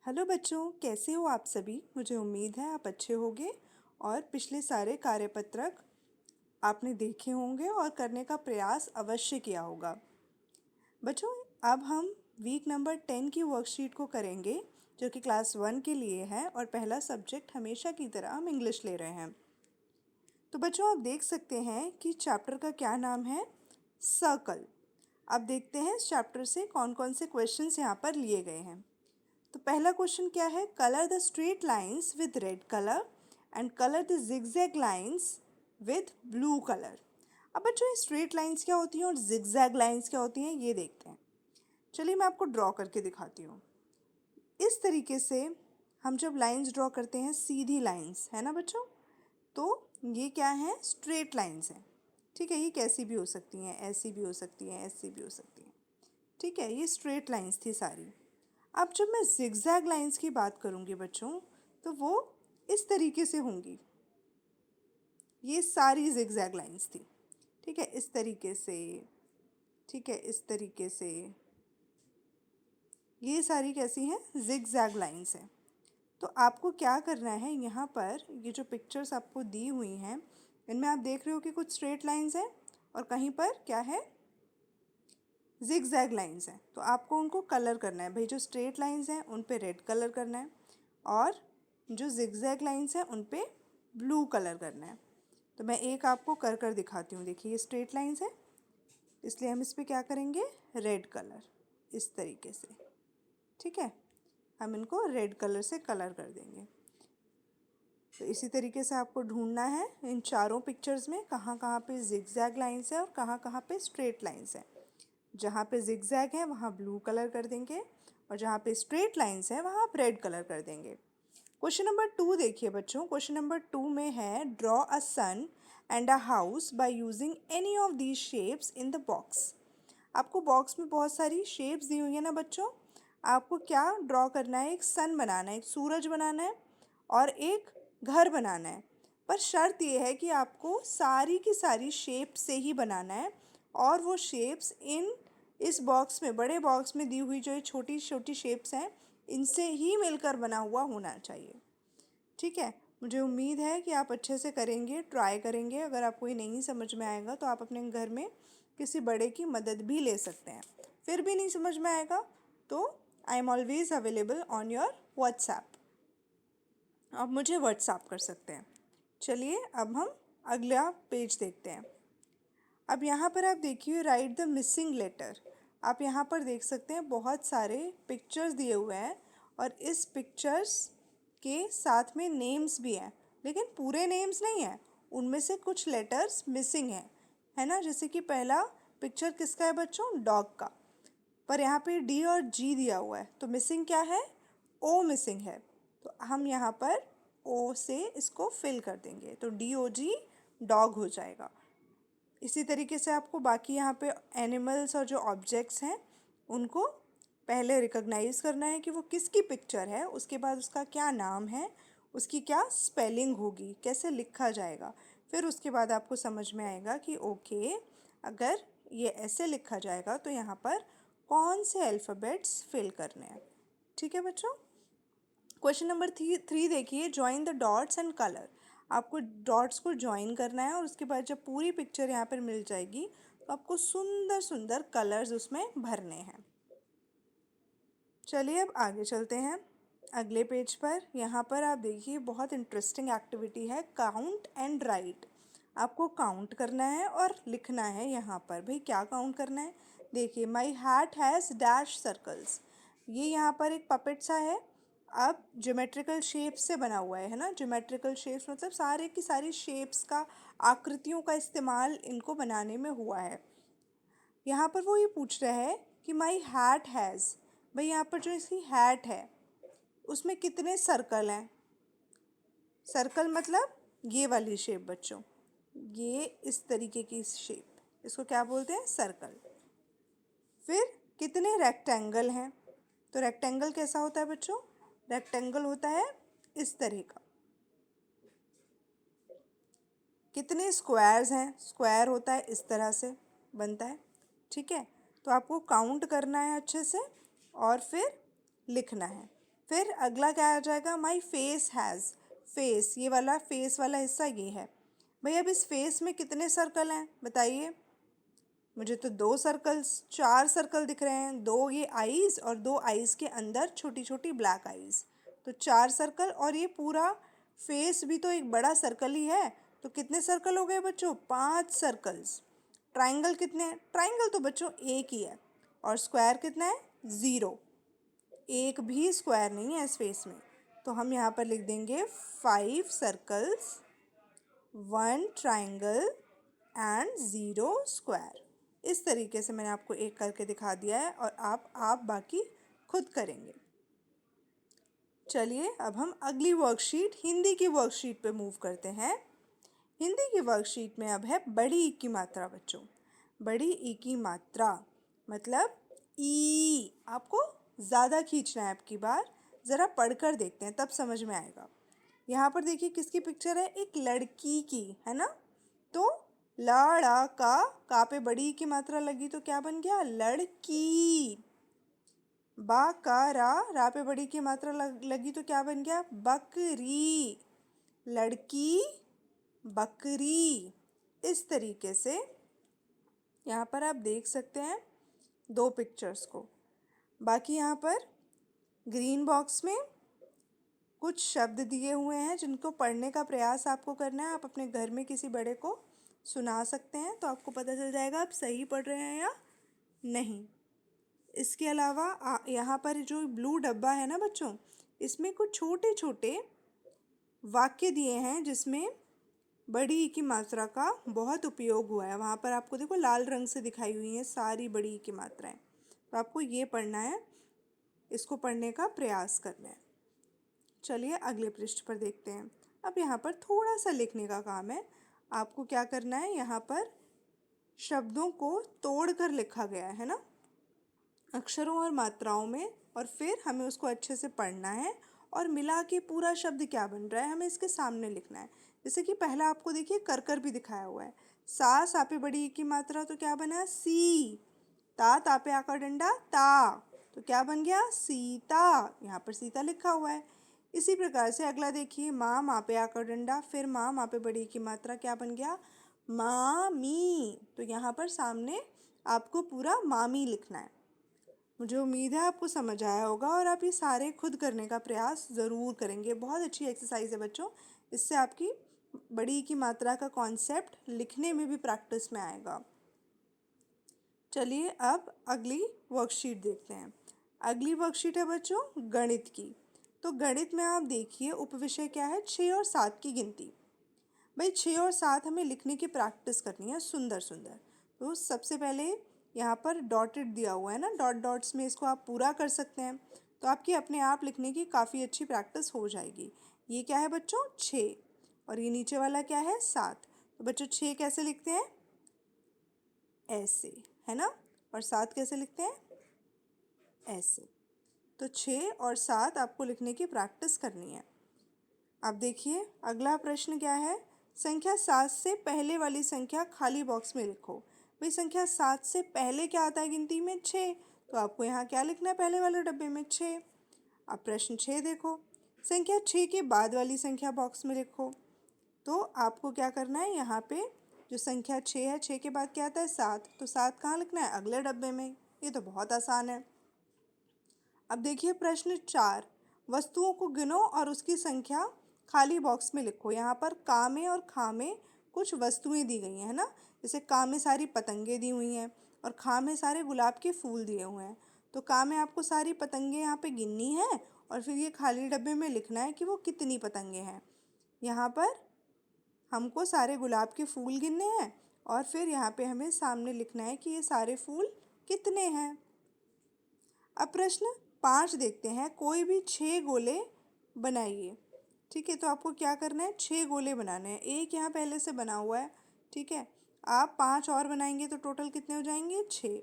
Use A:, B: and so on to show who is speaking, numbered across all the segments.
A: Hello बच्चों, कैसे हो आप सभी। मुझे उम्मीद है आप अच्छे होंगे और पिछले सारे कार्यपत्रक आपने देखे होंगे और करने का प्रयास अवश्य किया होगा। बच्चों, अब हम वीक नंबर 10 की वर्कशीट को करेंगे जो कि क्लास 1 के लिए है और पहला सब्जेक्ट हमेशा की तरह हम इंग्लिश ले रहे हैं। तो बच्चों, आप देख सकते हैं कि चैप्टर का क्या नाम है, सर्कल। अब देखते हैं इस चैप्टर से कौन कौन से क्वेश्चंस यहाँ पर लिए गए हैं। तो पहला क्वेश्चन क्या है, colour the straight lines with red colour and colour the zigzag lines with blue colour. अब बच्चों, ये स्ट्रेट लाइंस क्या होती हैं और जिगजैग लाइंस क्या होती हैं ये देखते हैं। चलिए मैं आपको ड्रॉ करके दिखाती हूँ। इस तरीके से हम जब लाइंस ड्रॉ करते हैं, सीधी लाइंस है ना बच्चों, तो ये क्या है, स्ट्रेट लाइंस हैं। ठीक है, ये कैसी भी हो सकती हैं, ऐसी भी हो सकती हैं, ऐसी भी हो सकती हैं। ठीक है, ये स्ट्रेट लाइंस थी सारी। अब जब मैं जिगजैग लाइंस की बात करूँगी बच्चों, तो वो इस तरीके से होंगी। ये सारी जिगजैग लाइंस थी। ठीक है, इस तरीके से, ठीक है, इस तरीके से, ये सारी कैसी हैं, जिगजैग लाइंस हैं। तो आपको क्या करना है, यहाँ पर ये जो पिक्चर्स आपको दी हुई हैं, इनमें आप देख रहे हो कि कुछ स्ट्रेट लाइंस हैं और कहीं पर क्या है, जिगजैग लाइंस हैं। तो आपको उनको कलर करना है भाई। जो स्ट्रेट लाइंस हैं उन पे रेड कलर करना है और जो जिगजैग लाइंस हैं उन पे ब्लू कलर करना है। तो मैं एक आपको कर दिखाती हूँ। देखिए, ये स्ट्रेट लाइंस है, इसलिए हम इस पे क्या करेंगे, रेड कलर, इस तरीके से। ठीक है, हम इनको रेड कलर से कलर कर देंगे। तो इसी तरीके से आपको ढूंढना है इन चारों पिक्चर्स में कहाँ कहाँ पे जिगजैग लाइंस है और कहाँ कहाँ पे स्ट्रेट लाइंस है। जहाँ पे जिगजैग है वहाँ ब्लू कलर कर देंगे और जहाँ पे स्ट्रेट लाइंस है वहाँ आप रेड कलर कर देंगे। क्वेश्चन नंबर 2 देखिए बच्चों। क्वेश्चन नंबर 2 में है, draw a sun and a house by using any of these shapes in the box. आपको बॉक्स में बहुत सारी शेप्स दी हुई है ना बच्चों। आपको क्या ड्रॉ करना है, एक सन बनाना है, एक सूरज बनाना है और एक घर बनाना है। पर शर्त ये है कि आपको सारी की सारी शेप से ही बनाना है और वो शेप्स इस बॉक्स में, बड़े बॉक्स में दी हुई जो ये छोटी छोटी शेप्स हैं, इनसे ही मिलकर बना हुआ होना चाहिए। ठीक है, मुझे उम्मीद है कि आप अच्छे से करेंगे, ट्राई करेंगे। अगर आपको ये नहीं समझ में आएगा तो आप अपने घर में किसी बड़े की मदद भी ले सकते हैं। फिर भी नहीं समझ में आएगा तो I am always available on your WhatsApp. आप मुझे व्हाट्सएप कर सकते हैं। चलिए अब हम अगला पेज देखते हैं। अब यहाँ पर आप देखिए, राइट द मिसिंग लेटर। आप यहाँ पर देख सकते हैं बहुत सारे पिक्चर्स दिए हुए हैं और इस पिक्चर्स के साथ में नेम्स भी हैं, लेकिन पूरे नेम्स नहीं हैं। उनमें से कुछ लेटर्स मिसिंग हैं, है ना। जैसे कि पहला पिक्चर किसका है बच्चों, डॉग का, पर यहाँ पे डी और जी दिया हुआ है, तो मिसिंग क्या है, ओ मिसिंग है। तो हम यहाँ पर ओ से इसको फिल कर देंगे, तो डी ओ जी, डॉग हो जाएगा। इसी तरीके से आपको बाकी यहाँ पे एनिमल्स और जो ऑब्जेक्ट्स हैं उनको पहले रिकॉग्नाइज करना है कि वो किसकी पिक्चर है, उसके बाद उसका क्या नाम है, उसकी क्या स्पेलिंग होगी, कैसे लिखा जाएगा। फिर उसके बाद आपको समझ में आएगा कि ओके, अगर ये ऐसे लिखा जाएगा तो यहाँ पर कौन से अल्फ़ाबेट्स फिल करने हैं। ठीक है बच्चों। क्वेश्चन नंबर 3 देखिए, join the dots and colour. आपको डॉट्स को जॉइन करना है और उसके बाद जब पूरी पिक्चर यहाँ पर मिल जाएगी तो आपको सुंदर सुंदर कलर्स उसमें भरने हैं। चलिए अब आगे चलते हैं अगले पेज पर। यहाँ पर आप देखिए बहुत इंटरेस्टिंग एक्टिविटी है, काउंट एंड राइट। आपको काउंट करना है और लिखना है। यहाँ पर भाई क्या काउंट करना है, देखिए, my hat has dash circles. ये यहाँ पर एक पपेट सा है। अब ज्योमेट्रिकल शेप्स से बना हुआ है ना। ज्योमेट्रिकल शेप्स मतलब सारे की सारी शेप्स का, आकृतियों का इस्तेमाल इनको बनाने में हुआ है। यहाँ पर वो ये पूछ रहा है कि माई हैट हैज़, भाई यहाँ पर जो इसकी हैट है उसमें कितने सर्कल हैं। सर्कल मतलब ये वाली शेप बच्चों, ये इस तरीके की शेप, इसको क्या बोलते हैं, सर्कल। फिर कितने रेक्टेंगल हैं, तो रेक्टेंगल कैसा होता है बच्चों, रेक्टेंगल होता है इस तरह का। कितने स्क्वायर्स हैं, स्क्वायर होता है इस तरह से बनता है। ठीक है, तो आपको काउंट करना है अच्छे से और फिर लिखना है। फिर अगला क्या आ जाएगा, माई फेस हैज़, फेस, ये वाला फेस वाला हिस्सा ये है। भाई अब इस फेस में कितने सर्कल हैं बताइए। मुझे तो 2 सर्कल्स, 4 सर्कल दिख रहे हैं, 2 ये आईज और 2 आईज के अंदर छोटी छोटी ब्लैक आईज, तो 4 सर्कल। और ये पूरा फेस भी तो एक बड़ा सर्कल ही है, तो कितने सर्कल हो गए बच्चों, 5 सर्कल्स। ट्राइंगल कितने हैं, ट्राइंगल तो बच्चों एक ही है। और स्क्वायर कितना है, 0, एक भी स्क्वायर नहीं है इस फेस में। तो हम यहाँ पर लिख देंगे 5 सर्कल्स, 1 ट्राइंगल एंड 0 स्क्वायर। इस तरीके से मैंने आपको एक करके दिखा दिया है और आप बाकी खुद करेंगे। चलिए अब हम अगली वर्कशीट हिंदी की वर्कशीट पे मूव करते हैं। हिंदी की वर्कशीट में अब है बड़ी ई की मात्रा बच्चों। बड़ी ई की मात्रा मतलब ई, आपको ज़्यादा खींचना है। अब की बार ज़रा पढ़कर देखते हैं तब समझ में आएगा। यहाँ पर देखिए किसकी पिक्चर है, एक लड़की की, है ना। तो ला का पे बड़ी ई की मात्रा लगी तो क्या बन गया, लड़की। बा का रा पे बड़ी की मात्रा लगी तो क्या बन गया, बकरी। लड़की, बकरी। इस तरीके से यहाँ पर आप देख सकते हैं 2 पिक्चर्स को। बाकी यहाँ पर ग्रीन बॉक्स में कुछ शब्द दिए हुए हैं जिनको पढ़ने का प्रयास आपको करना है। आप अपने घर में किसी बड़े को सुना सकते हैं तो आपको पता चल जाएगा आप सही पढ़ रहे हैं या नहीं। इसके अलावा यहाँ पर जो ब्लू डब्बा है ना बच्चों, इसमें कुछ छोटे छोटे वाक्य दिए हैं जिसमें बड़ी ई की मात्रा का बहुत उपयोग हुआ है। वहाँ पर आपको देखो लाल रंग से दिखाई हुई हैं सारी बड़ी ई की मात्राएं। तो आपको ये पढ़ना है, इसको पढ़ने का प्रयास करना है। चलिए अगले पृष्ठ पर देखते हैं। अब यहाँ पर थोड़ा सा लिखने का काम है। आपको क्या करना है, यहाँ पर शब्दों को तोड़कर लिखा गया है ना, अक्षरों और मात्राओं में, और फिर हमें उसको अच्छे से पढ़ना है और मिला के पूरा शब्द क्या बन रहा है हमें इसके सामने लिखना है। जैसे कि पहला आपको देखिए कर भी दिखाया हुआ है। सा, सा पे बड़ी ई की मात्रा तो क्या बना, सी। ता पे आकर डंडा, ता, तो क्या बन गया, सीता। यहाँ पर सीता लिखा हुआ है। इसी प्रकार से अगला देखिए, माँ पे आकर डंडा, फिर माँ पे बड़ी ई की मात्रा क्या बन गया, मामी। तो यहाँ पर सामने आपको पूरा मामी लिखना है। मुझे उम्मीद है आपको समझ आया होगा और आप ये सारे खुद करने का प्रयास ज़रूर करेंगे। बहुत अच्छी एक्सरसाइज है बच्चों, इससे आपकी बड़ी की मात्रा का कॉन्सेप्ट लिखने में भी प्रैक्टिस में आएगा। चलिए अब अगली वर्कशीट देखते हैं। अगली वर्कशीट है बच्चों गणित की। तो गणित में आप देखिए उपविषय क्या है, 6 और 7 की गिनती। भाई 6 और 7 हमें लिखने की प्रैक्टिस करनी है सुंदर सुंदर। तो सबसे पहले यहाँ पर डॉटेड दिया हुआ है ना, डॉट डॉट्स में इसको आप पूरा कर सकते हैं तो आपकी अपने आप लिखने की काफ़ी अच्छी प्रैक्टिस हो जाएगी। ये क्या है बच्चों, 6, और ये नीचे वाला क्या है, 7। तो बच्चों 6 कैसे लिखते हैं, ऐसे, है ना, और 7 कैसे लिखते हैं, ऐसे। तो 6 और 7 आपको लिखने की प्रैक्टिस करनी है। अब देखिए अगला प्रश्न क्या है, संख्या 7 से पहले वाली संख्या खाली बॉक्स में लिखो। भाई संख्या 7 से पहले क्या आता है गिनती में, 6, तो आपको यहाँ क्या लिखना है, पहले वाले डब्बे में 6। अब प्रश्न 6 देखो, संख्या 6 के बाद वाली संख्या बॉक्स में लिखो। तो आपको क्या करना है, यहाँ पे जो संख्या 6 है, 6 के बाद क्या आता है, 7, तो 7 कहाँ लिखना है, अगले डब्बे में। ये तो बहुत आसान है। अब देखिए प्रश्न 4, वस्तुओं को गिनो और उसकी संख्या खाली बॉक्स में लिखो। यहाँ पर का में और खा में कुछ वस्तुएं दी गई हैं, है ना। जैसे का में सारी पतंगें दी हुई हैं और खा में सारे गुलाब के फूल दिए हुए हैं। तो का में आपको सारी पतंगें यहाँ पे गिननी है और फिर ये खाली डब्बे में लिखना है कि वो कितनी पतंगें हैं। यहाँ पर हमको सारे गुलाब के फूल गिनने हैं और फिर यहाँ पे हमें सामने लिखना है कि ये सारे फूल कितने हैं। अब प्रश्न 5 देखते हैं, कोई भी 6 गोले बनाइए। ठीक है, तो आपको क्या करना है, 6 गोले बनाने हैं। एक यहाँ पहले से बना हुआ है, ठीक है। आप 5 और बनाएंगे तो टोटल कितने हो जाएंगे, 6।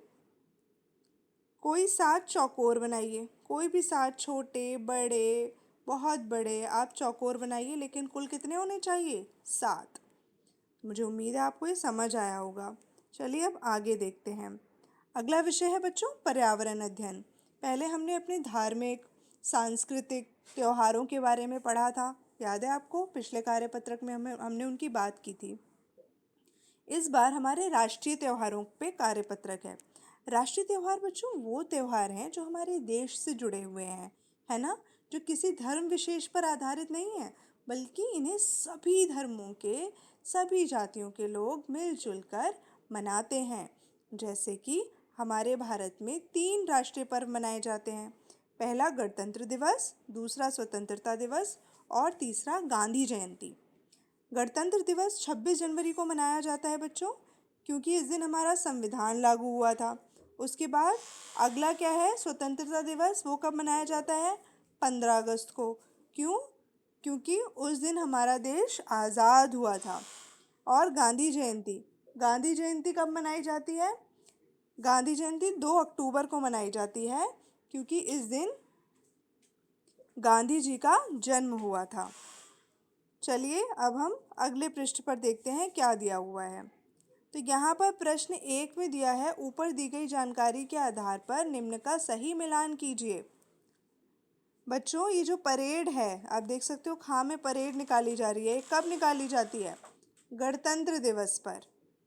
A: कोई 7 चौकोर बनाइए, कोई भी 7, छोटे बड़े बहुत बड़े आप चौकोर बनाइए, लेकिन कुल कितने होने चाहिए, 7। मुझे उम्मीद है आपको ये समझ आया होगा। चलिए अब आगे देखते हैं। अगला विषय है बच्चों पर्यावरण अध्ययन। पहले हमने अपने धार्मिक, सांस्कृतिक त्योहारों के बारे में पढ़ा था, याद है आपको? पिछले कार्यपत्रक में हमने उनकी बात की थी। इस बार हमारे राष्ट्रीय त्योहारों पे कार्यपत्रक है। राष्ट्रीय त्योहार बच्चों वो त्योहार हैं जो हमारे देश से जुड़े हुए हैं, है ना? जो किसी धर्म विशेष पर आधारित नहीं है, बल्कि इन्हें सभी धर्मों के, सभी जातियों के लोग मिलजुल कर मनाते हैं। जैसे कि हमारे भारत में 3 राष्ट्रीय पर्व मनाए जाते हैं। पहला गणतंत्र दिवस, दूसरा स्वतंत्रता दिवस और तीसरा गांधी जयंती। गणतंत्र दिवस 26 जनवरी को मनाया जाता है बच्चों, क्योंकि इस दिन हमारा संविधान लागू हुआ था। उसके बाद अगला क्या है? स्वतंत्रता दिवस। वो कब मनाया जाता है? 15 अगस्त को। क्यों? क्योंकि उस दिन हमारा देश आज़ाद हुआ था। और गांधी जयंती कब मनाई जाती है? गांधी जयंती 2 अक्टूबर को मनाई जाती है, क्योंकि इस दिन गांधी जी का जन्म हुआ था। चलिए अब हम अगले पृष्ठ पर देखते हैं क्या दिया हुआ है। तो यहाँ पर प्रश्न 1 में दिया है, ऊपर दी गई जानकारी के आधार पर निम्न का सही मिलान कीजिए। बच्चों ये जो परेड है, आप देख सकते हो खां में परेड निकाली जा रही है। कब निकाली जाती है? गणतंत्र दिवस पर।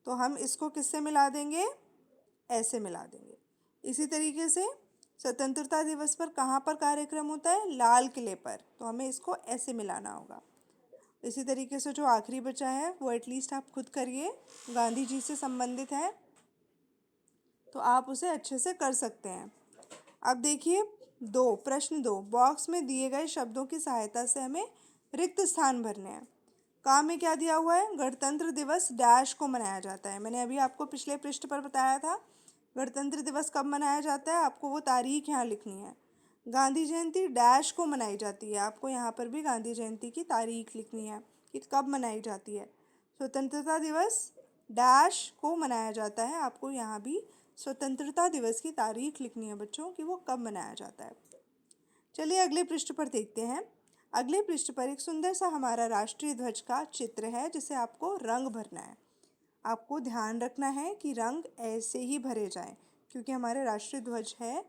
A: तो हम इसको किससे मिला देंगे? ऐसे मिला देंगे। इसी तरीके से स्वतंत्रता दिवस पर कहाँ पर कार्यक्रम होता है? लाल किले पर। तो हमें इसको ऐसे मिलाना होगा। इसी तरीके से जो आखिरी बचा है वो एटलीस्ट आप खुद करिए, गांधी जी से संबंधित है, तो आप उसे अच्छे से कर सकते हैं। अब देखिए प्रश्न 2, बॉक्स में दिए गए शब्दों की सहायता से हमें रिक्त स्थान भरने हैं। काम में क्या दिया हुआ है? गणतंत्र दिवस डैश को मनाया जाता है। मैंने अभी आपको पिछले पृष्ठ पर बताया था गणतंत्र दिवस कब मनाया जाता है, आपको वो तारीख यहाँ लिखनी है। गांधी जयंती डैश को मनाई जाती है, आपको यहाँ पर भी गांधी जयंती की तारीख लिखनी है कि कब मनाई जाती है। स्वतंत्रता दिवस डैश को मनाया जाता है, आपको यहाँ भी स्वतंत्रता दिवस की तारीख लिखनी है बच्चों कि वो कब मनाया जाता है। चलिए अगले पृष्ठ पर देखते हैं। अगले पृष्ठ पर एक सुंदर सा हमारा राष्ट्रीय ध्वज का चित्र है, जिसे आपको रंग भरना है। आपको ध्यान रखना है कि रंग ऐसे ही भरे जाएं, क्योंकि हमारे राष्ट्रीय ध्वज है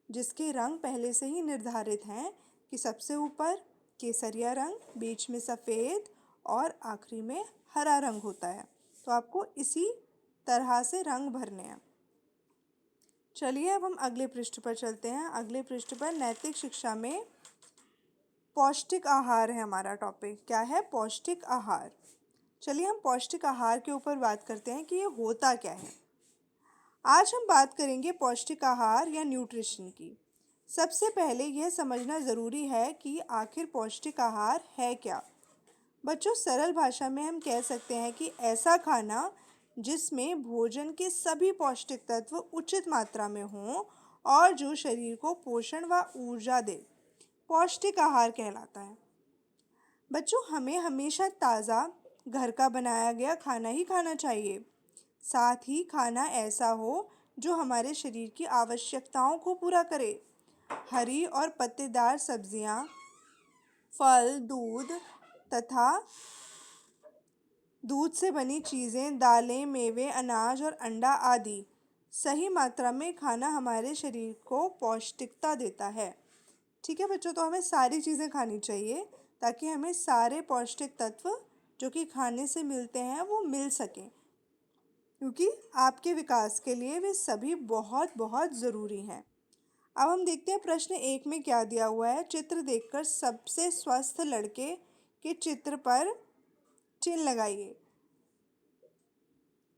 A: जिसके रंग पहले से ही निर्धारित हैं कि सबसे ऊपर केसरिया रंग, बीच में सफ़ेद और आखिरी में हरा रंग होता है। तो आपको इसी तरह से रंग भरने हैं। चलिए अब हम अगले पृष्ठ पर चलते हैं। अगले पृष्ठ पर नैतिक शिक्षा में पौष्टिक आहार है हमारा टॉपिक। क्या है? पौष्टिक आहार। चलिए हम पौष्टिक आहार के ऊपर बात करते हैं कि ये होता क्या है। आज हम बात करेंगे पौष्टिक आहार या न्यूट्रिशन की। सबसे पहले यह समझना ज़रूरी है कि आखिर पौष्टिक आहार है क्या। बच्चों सरल भाषा में हम कह सकते हैं कि ऐसा खाना जिसमें भोजन के सभी पौष्टिक तत्व उचित मात्रा में हों और जो शरीर को पोषण व ऊर्जा दे, पौष्टिक आहार कहलाता है। बच्चों हमें हमेशा ताज़ा घर का बनाया गया खाना ही खाना चाहिए। साथ ही खाना ऐसा हो जो हमारे शरीर की आवश्यकताओं को पूरा करे। हरी और पत्तेदार सब्जियां, फल, तथा दूध से बनी चीज़ें, दालें, मेवे, अनाज और अंडा आदि सही मात्रा में खाना हमारे शरीर को पौष्टिकता देता है। ठीक है बच्चों, तो हमें सारी चीज़ें खानी चाहिए ताकि हमें सारे पौष्टिक तत्व जो कि खाने से मिलते हैं वो मिल सकें, क्योंकि आपके विकास के लिए वे सभी बहुत बहुत ज़रूरी हैं। अब हम देखते हैं प्रश्न 1 में क्या दिया हुआ है। चित्र देखकर सबसे स्वस्थ लड़के के चित्र पर चिन्ह लगाइए।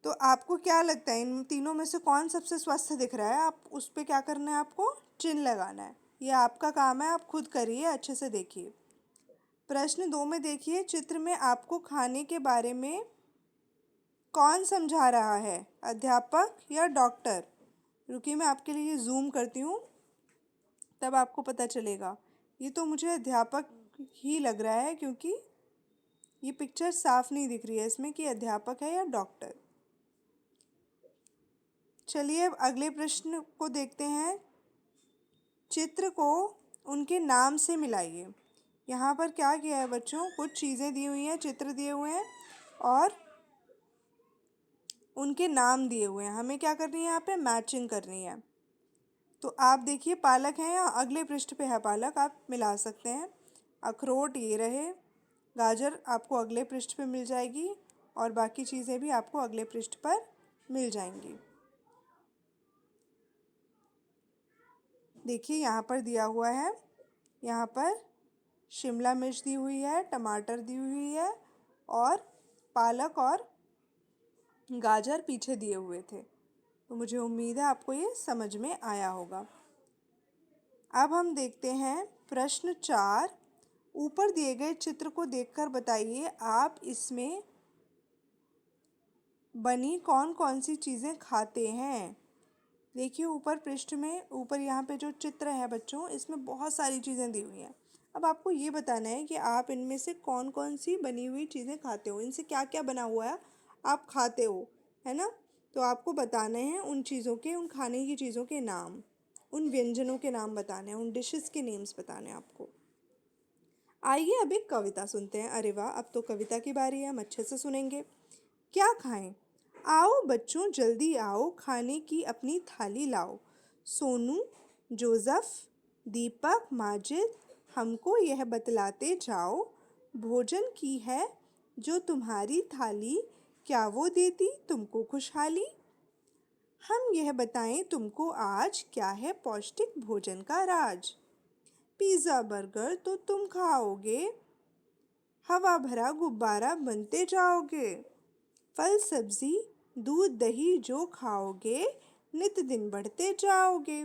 A: तो आपको क्या लगता है इन तीनों में से कौन सबसे स्वस्थ दिख रहा है? आप उस पर क्या करना है? आपको चिन्ह लगाना है। ये आपका काम है, आप खुद करिए, अच्छे से देखिए। प्रश्न 2 में देखिए, चित्र में आपको खाने के बारे में कौन समझा रहा है, अध्यापक या डॉक्टर? रुकिए मैं आपके लिए जूम करती हूँ, तब आपको पता चलेगा। ये तो मुझे अध्यापक ही लग रहा है, क्योंकि ये पिक्चर साफ नहीं दिख रही है इसमें कि अध्यापक है या डॉक्टर। चलिए अब अगले प्रश्न को देखते हैं। चित्र को उनके नाम से मिलाइए। यहाँ पर क्या किया है बच्चों? कुछ चीज़ें दी हुई हैं, चित्र दिए हुए हैं और उनके नाम दिए हुए हैं। हमें क्या करनी है? यहाँ पे मैचिंग करनी है। तो आप देखिए पालक है या अगले पृष्ठ पे है पालक, आप मिला सकते हैं। अखरोट ये रहे, गाजर आपको अगले पृष्ठ पे मिल जाएगी और बाकी चीज़ें भी आपको अगले पृष्ठ पर मिल जाएंगी। देखिए यहाँ पर दिया हुआ है, यहाँ पर शिमला मिर्च दी हुई है, टमाटर दी हुई है और पालक और गाजर पीछे दिए हुए थे। तो मुझे उम्मीद है आपको ये समझ में आया होगा। अब हम देखते हैं प्रश्न 4। ऊपर दिए गए चित्र को देखकर बताइए आप इसमें बनी कौन कौन सी चीज़ें खाते हैं। देखिए ऊपर पृष्ठ में, ऊपर यहाँ पे जो चित्र है बच्चों, इसमें बहुत सारी चीज़ें दी हुई हैं। अब आपको ये बताना है कि आप इनमें से कौन कौन सी बनी हुई चीज़ें खाते हो, इनसे क्या क्या बना हुआ है आप खाते हो, है ना। तो आपको बताने हैं उन चीज़ों के, उन खाने की चीज़ों के नाम, उन व्यंजनों के नाम बताने हैं, उन डिशेस के नेम्स बताने हैं आपको। आइए अब एक कविता सुनते हैं। अरे वाह, अब तो कविता की बारी है, हम अच्छे से सुनेंगे। क्या खाएं? आओ बच्चों जल्दी आओ, खाने की अपनी थाली लाओ। सोनू, जोज़फ, दीपक, माजिद, हमको यह बतलाते जाओ। भोजन की है जो तुम्हारी थाली, क्या वो देती तुमको खुशहाली? हम यह बताएं तुमको आज, क्या है पौष्टिक भोजन का राज। पिज़्ज़ा बर्गर तो तुम खाओगे, हवा भरा गुब्बारा बनते जाओगे। फल सब्जी दूध दही जो खाओगे, नित दिन बढ़ते जाओगे।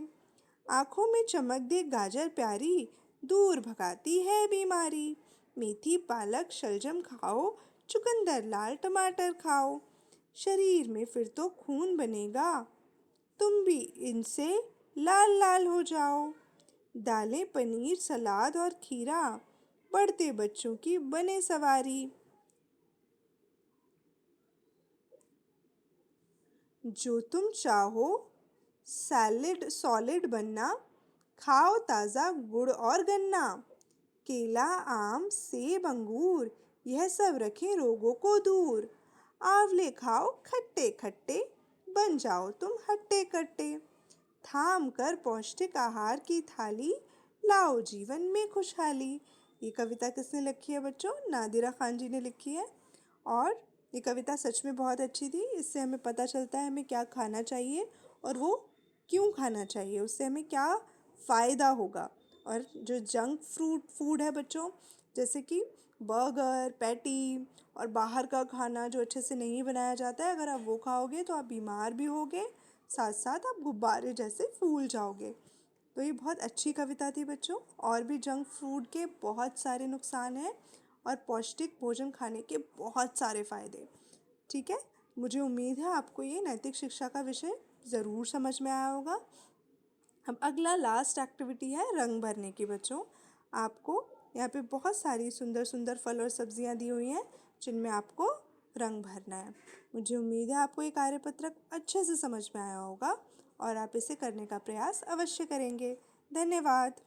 A: आँखों में चमक दे गाजर प्यारी, दूर भगाती है बीमारी। मेथी पालक शलजम खाओ, चुकंदर लाल टमाटर खाओ। शरीर में फिर तो खून बनेगा, तुम भी इनसे लाल लाल हो जाओ। दालें पनीर सलाद और खीरा, बढ़ते बच्चों की बने सवारी। जो तुम चाहो सैलिड सॉलिड बनना, खाओ ताज़ा गुड़ और गन्ना। केला आम सेब अंगूर, यह सब रखे रोगों को दूर। आंवले खाओ खट्टे खट्टे, बन जाओ तुम हट्टे कट्टे। थाम कर पौष्टिक आहार की थाली, लाओ जीवन में खुशहाली। ये कविता किसने लिखी है बच्चों? नादिरा खान जी ने लिखी है। और ये कविता सच में बहुत अच्छी थी। इससे हमें पता चलता है हमें क्या खाना चाहिए और वो क्यों खाना चाहिए, उससे हमें क्या फ़ायदा होगा। और जो जंक फूड है बच्चों, जैसे कि बर्गर पैटी और बाहर का खाना जो अच्छे से नहीं बनाया जाता है, अगर आप वो खाओगे तो आप बीमार भी होगे, साथ साथ आप गुब्बारे जैसे फूल जाओगे। तो ये बहुत अच्छी कविता थी बच्चों। और भी जंक फूड के बहुत सारे नुकसान हैं और पौष्टिक भोजन खाने के बहुत सारे फ़ायदे। ठीक है, मुझे उम्मीद है आपको ये नैतिक शिक्षा का विषय ज़रूर समझ में आया होगा। अब अगला लास्ट एक्टिविटी है रंग भरने की बच्चों। आपको यहाँ पे बहुत सारी सुंदर सुंदर फल और सब्जियाँ दी हुई हैं जिनमें आपको रंग भरना है। मुझे उम्मीद है आपको ये कार्यपत्रक अच्छे से समझ में आया होगा और आप इसे करने का प्रयास अवश्य करेंगे। धन्यवाद।